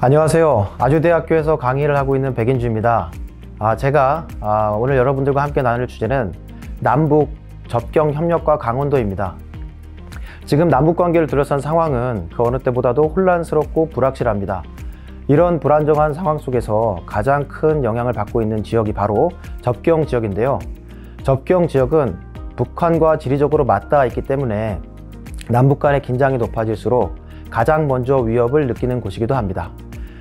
안녕하세요. 아주대학교에서 강의를 하고 있는 백인주입니다. 제가 오늘 여러분들과 함께 나눌 주제는 남북 접경 협력과 강원도입니다. 지금 남북관계를 둘러싼 상황은 그 어느 때보다도 혼란스럽고 불확실합니다. 이런 불안정한 상황 속에서 가장 큰 영향을 받고 있는 지역이 바로 접경 지역인데요. 접경 지역은 북한과 지리적으로 맞닿아 있기 때문에 남북 간의 긴장이 높아질수록 가장 먼저 위협을 느끼는 곳이기도 합니다.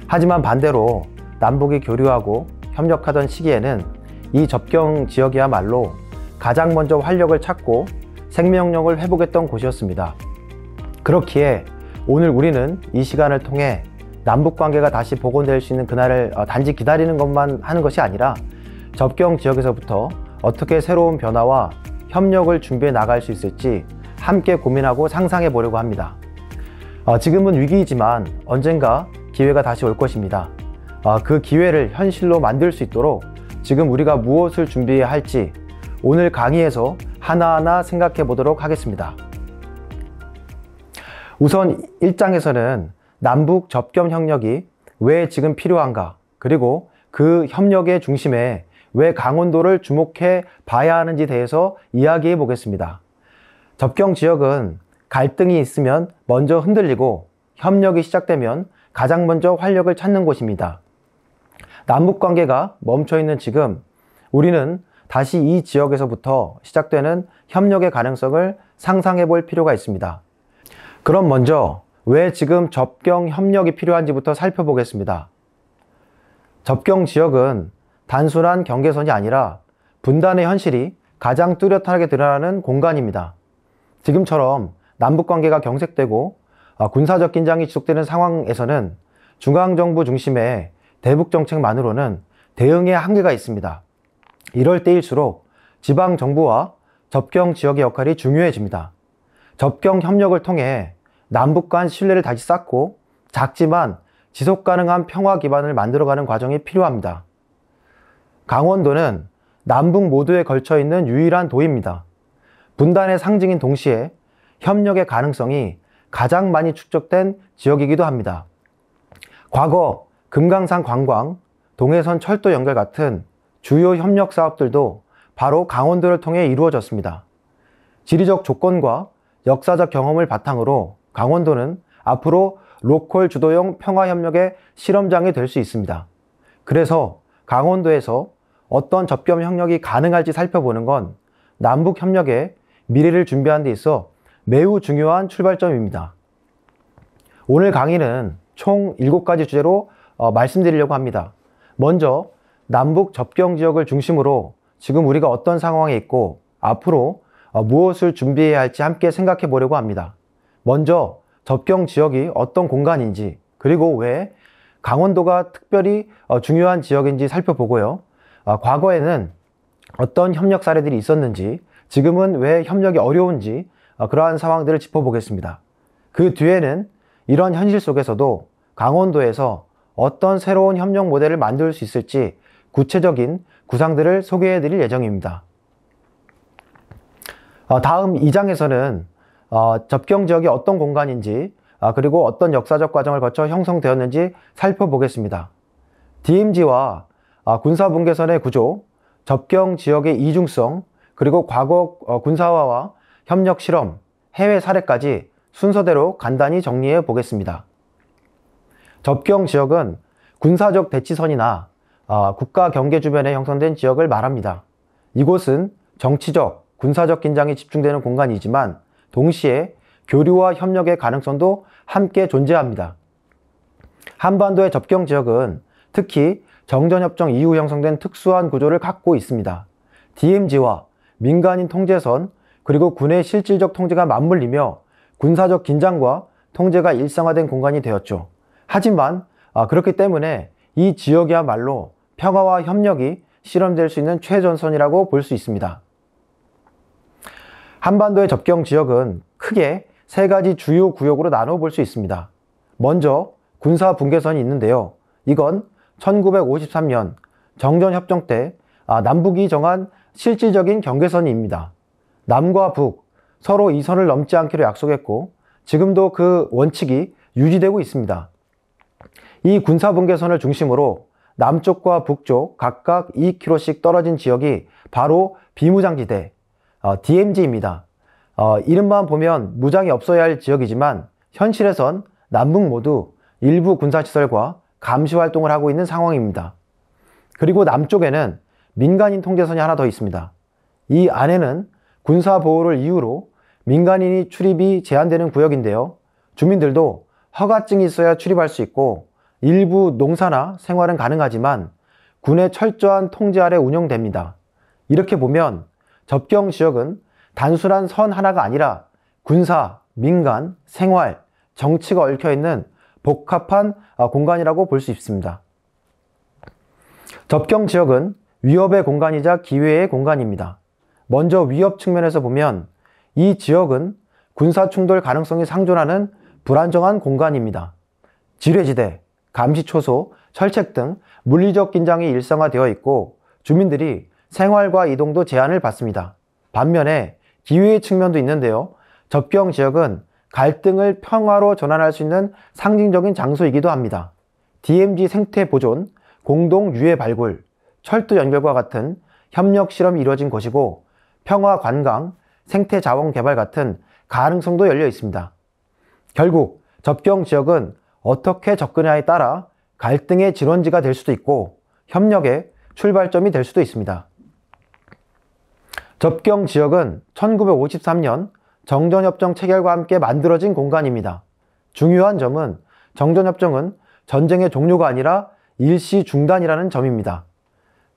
하지만 반대로 남북이 교류하고 협력하던 시기에는 이 접경 지역이야말로 가장 먼저 활력을 찾고 생명력을 회복했던 곳이었습니다. 그렇기에 오늘 우리는 이 시간을 통해 남북관계가 다시 복원될 수 있는 그날을 단지 기다리는 것만 하는 것이 아니라 접경 지역에서부터 어떻게 새로운 변화와 협력을 준비해 나갈 수 있을지 함께 고민하고 상상해 보려고 합니다. 지금은 위기이지만 언젠가 기회가 다시 올 것입니다. 그 기회를 현실로 만들 수 있도록 지금 우리가 무엇을 준비해야 할지 오늘 강의에서 하나하나 생각해 보도록 하겠습니다. 우선 1장에서는 남북 접경 협력이 왜 지금 필요한가, 그리고 그 협력의 중심에 왜 강원도를 주목해 봐야 하는지 대해서 이야기해 보겠습니다. 접경 지역은 갈등이 있으면 먼저 흔들리고 협력이 시작되면 가장 먼저 활력을 찾는 곳입니다. 남북관계가 멈춰있는 지금 우리는 다시 이 지역에서부터 시작되는 협력의 가능성을 상상해 볼 필요가 있습니다. 그럼 먼저 왜 지금 접경 협력이 필요한지부터 살펴보겠습니다. 접경 지역은 단순한 경계선이 아니라 분단의 현실이 가장 뚜렷하게 드러나는 공간입니다. 지금처럼 남북관계가 경색되고 군사적 긴장이 지속되는 상황에서는 중앙정부 중심의 대북정책만으로는 대응의 한계가 있습니다. 이럴 때일수록 지방정부와 접경 지역의 역할이 중요해집니다. 접경 협력을 통해 남북 간 신뢰를 다시 쌓고 작지만 지속가능한 평화 기반을 만들어가는 과정이 필요합니다. 강원도는 남북 모두에 걸쳐 있는 유일한 도입니다. 분단의 상징인 동시에 협력의 가능성이 가장 많이 축적된 지역이기도 합니다. 과거 금강산 관광, 동해선 철도 연결 같은 주요 협력 사업들도 바로 강원도를 통해 이루어졌습니다. 지리적 조건과 역사적 경험을 바탕으로 강원도는 앞으로 로컬 주도형 평화협력의 실험장이 될 수 있습니다. 그래서 강원도에서 어떤 접경 협력이 가능할지 살펴보는 건 남북협력의 미래를 준비하는 데 있어 매우 중요한 출발점입니다. 오늘 강의는 총 7가지 주제로 말씀드리려고 합니다. 먼저 남북 접경 지역을 중심으로 지금 우리가 어떤 상황에 있고 앞으로 무엇을 준비해야 할지 함께 생각해 보려고 합니다. 먼저 접경 지역이 어떤 공간인지, 그리고 왜 강원도가 특별히 중요한 지역인지 살펴보고요. 과거에는 어떤 협력 사례들이 있었는지, 지금은 왜 협력이 어려운지 그러한 상황들을 짚어보겠습니다. 그 뒤에는 이런 현실 속에서도 강원도에서 어떤 새로운 협력 모델을 만들 수 있을지 구체적인 구상들을 소개해 드릴 예정입니다. 다음 2장에서는 접경 지역이 어떤 공간인지 그리고 어떤 역사적 과정을 거쳐 형성되었는지 살펴보겠습니다. DMZ와 군사분계선의 구조, 접경 지역의 이중성, 그리고 과거 군사화와 협력 실험, 해외 사례까지 순서대로 간단히 정리해 보겠습니다. 접경 지역은 군사적 대치선이나 국가 경계 주변에 형성된 지역을 말합니다. 이곳은 정치적, 군사적 긴장이 집중되는 공간이지만 동시에 교류와 협력의 가능성도 함께 존재합니다. 한반도의 접경 지역은 특히 정전협정 이후 형성된 특수한 구조를 갖고 있습니다. DMZ와 민간인 통제선, 그리고 군의 실질적 통제가 맞물리며 군사적 긴장과 통제가 일상화된 공간이 되었죠. 하지만 그렇기 때문에 이 지역이야말로 평화와 협력이 실현될 수 있는 최전선이라고 볼 수 있습니다. 한반도의 접경 지역은 크게 3가지 주요 구역으로 나눠 볼 수 있습니다. 먼저 군사 분계선이 있는데요. 이건 1953년 정전협정 때 남북이 정한 실질적인 경계선입니다. 남과 북 서로 이 선을 넘지 않기로 약속했고 지금도 그 원칙이 유지되고 있습니다. 이 군사분계선을 중심으로 남쪽과 북쪽 각각 2km씩 떨어진 지역이 바로 비무장지대, DMZ입니다. 이름만 보면 무장이 없어야 할 지역이지만 현실에선 남북 모두 일부 군사시설과 감시활동을 하고 있는 상황입니다. 그리고 남쪽에는 민간인 통제선이 하나 더 있습니다. 이 안에는 군사보호를 이유로 민간인이 출입이 제한되는 구역인데요. 주민들도 허가증이 있어야 출입할 수 있고 일부 농사나 생활은 가능하지만 군의 철저한 통제 아래 운영됩니다. 이렇게 보면 접경지역은 단순한 선 하나가 아니라 군사, 민간, 생활, 정치가 얽혀있는 복합한 공간이라고 볼 수 있습니다. 접경지역은 위협의 공간이자 기회의 공간입니다. 먼저 위협 측면에서 보면 이 지역은 군사충돌 가능성이 상존하는 불안정한 공간입니다. 지뢰지대, 감시초소, 철책 등 물리적 긴장이 일상화되어 있고 주민들이 생활과 이동도 제한을 받습니다. 반면에 기회의 측면도 있는데요. 접경지역은 갈등을 평화로 전환할 수 있는 상징적인 장소이기도 합니다. DMZ 생태 보존, 공동 유해 발굴, 철도 연결과 같은 협력 실험이 이루어진 곳이고 평화 관광, 생태 자원 개발 같은 가능성도 열려 있습니다. 결국 접경 지역은 어떻게 접근하냐에 따라 갈등의 진원지가 될 수도 있고 협력의 출발점이 될 수도 있습니다. 접경 지역은 1953년 정전협정 체결과 함께 만들어진 공간입니다. 중요한 점은 정전협정은 전쟁의 종료가 아니라 일시 중단이라는 점입니다.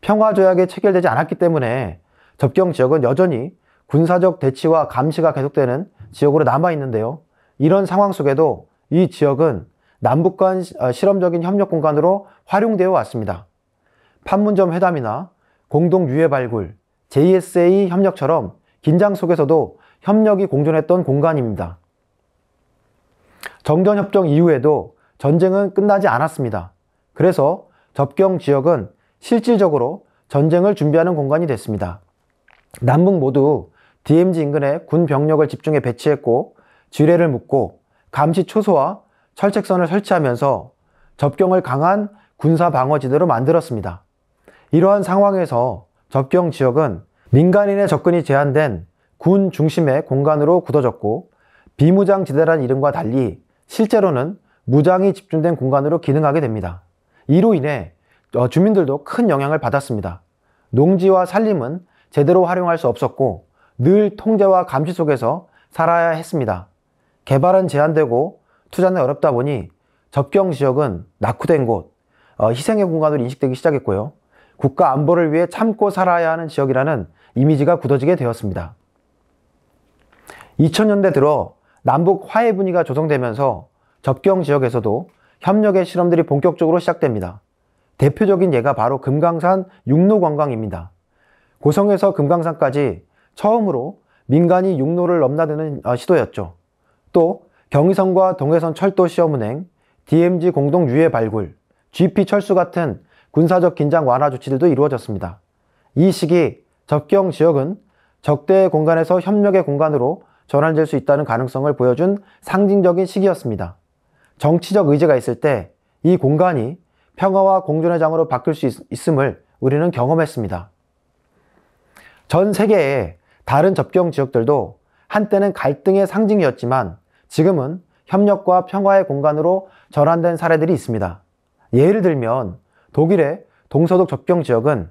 평화조약에 체결되지 않았기 때문에 접경 지역은 여전히 군사적 대치와 감시가 계속되는 지역으로 남아있는데요. 이런 상황 속에도 이 지역은 남북 간 실험적인 협력 공간으로 활용되어 왔습니다. 판문점 회담이나 공동 유해 발굴, JSA 협력처럼 긴장 속에서도 협력이 공존했던 공간입니다. 정전협정 이후에도 전쟁은 끝나지 않았습니다. 그래서 접경 지역은 실질적으로 전쟁을 준비하는 공간이 됐습니다. 남북 모두 DMZ 인근에 군 병력을 집중해 배치했고 지뢰를 묶고 감시 초소와 철책선을 설치하면서 접경을 강한 군사 방어지대로 만들었습니다. 이러한 상황에서 접경 지역은 민간인의 접근이 제한된 군 중심의 공간으로 굳어졌고 비무장지대라는 이름과 달리 실제로는 무장이 집중된 공간으로 기능하게 됩니다. 이로 인해 주민들도 큰 영향을 받았습니다. 농지와 산림은 제대로 활용할 수 없었고 늘 통제와 감시 속에서 살아야 했습니다. 개발은 제한되고 투자는 어렵다 보니 접경 지역은 낙후된 곳, 희생의 공간으로 인식되기 시작했고요. 국가 안보를 위해 참고 살아야 하는 지역이라는 이미지가 굳어지게 되었습니다. 2000년대 들어 남북 화해 분위기가 조성되면서 접경 지역에서도 협력의 실험들이 본격적으로 시작됩니다. 대표적인 예가 바로 금강산 육로관광입니다. 고성에서 금강산까지 처음으로 민간이 육로를 넘나드는 시도였죠. 또 경의선과 동해선 철도 시험운행, DMZ 공동 유해 발굴, GP 철수 같은 군사적 긴장 완화 조치들도 이루어졌습니다. 이 시기 접경 지역은 적대의 공간에서 협력의 공간으로 전환될 수 있다는 가능성을 보여준 상징적인 시기였습니다. 정치적 의지가 있을 때 이 공간이 평화와 공존의 장으로 바뀔 수 있음을 우리는 경험했습니다. 전 세계의 다른 접경 지역들도 한때는 갈등의 상징이었지만 지금은 협력과 평화의 공간으로 전환된 사례들이 있습니다. 예를 들면 독일의 동서독 접경 지역은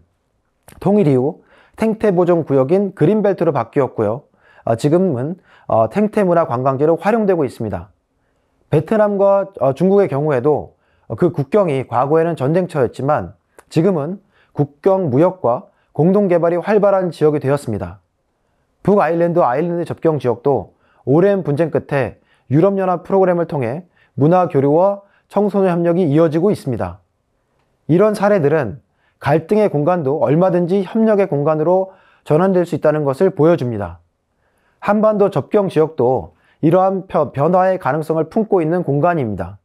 통일 이후 생태보존구역인 그린벨트로 바뀌었고요. 지금은 생태문화 관광지로 활용되고 있습니다. 베트남과 중국의 경우에도 그 국경이 과거에는 전쟁터였지만 지금은 국경 무역과 공동개발이 활발한 지역이 되었습니다. 북아일랜드 아일랜드 접경 지역도 오랜 분쟁 끝에 유럽연합 프로그램을 통해 문화 교류와 청소년 협력이 이어지고 있습니다. 이런 사례들은 갈등의 공간도 얼마든지 협력의 공간으로 전환될 수 있다는 것을 보여줍니다. 한반도 접경 지역도 이러한 변화의 가능성을 품고 있는 공간입니다.